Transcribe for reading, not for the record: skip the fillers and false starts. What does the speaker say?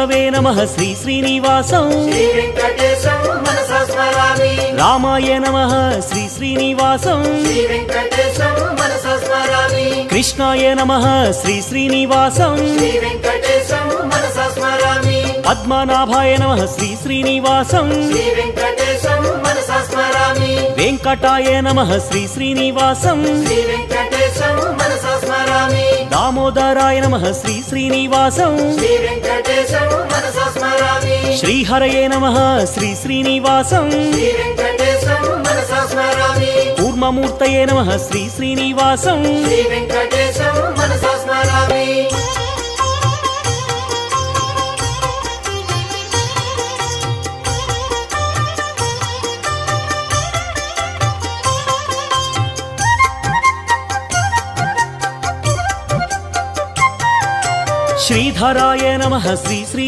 वे नमः श्री श्रीनिवासं श्री वेंकटेशं मनसा स्मरामि रामाय नमः श्री श्रीनिवासं श्री वेंकटेशं मनसा स्मरामि कृष्णाय नमः श्री श्रीनिवासं श्री वेंकटेशं मनसा स्मरामि पद्मनाभाय नमः श्री श्रीनिवासं श्री वेंकटेशं मनसा स्मरामि वेंकटाय नमः श्री श्रीनिवासं श्री वेंकटेशं मनसा स्मरामि दामोदराय नमः श्री श्रीनिवासं श्री वेंकटेशं मनसा स्मरामि श्रीहरये नमः श्री श्रीनिवासं श्री वेंकटेशं मनसा स्मरामि कूर्ममूर्तये नमः श्री श्रीनिवासं श्री वेंकटेशं मनसा स्मरामि श्रीधराय नमः श्री श्री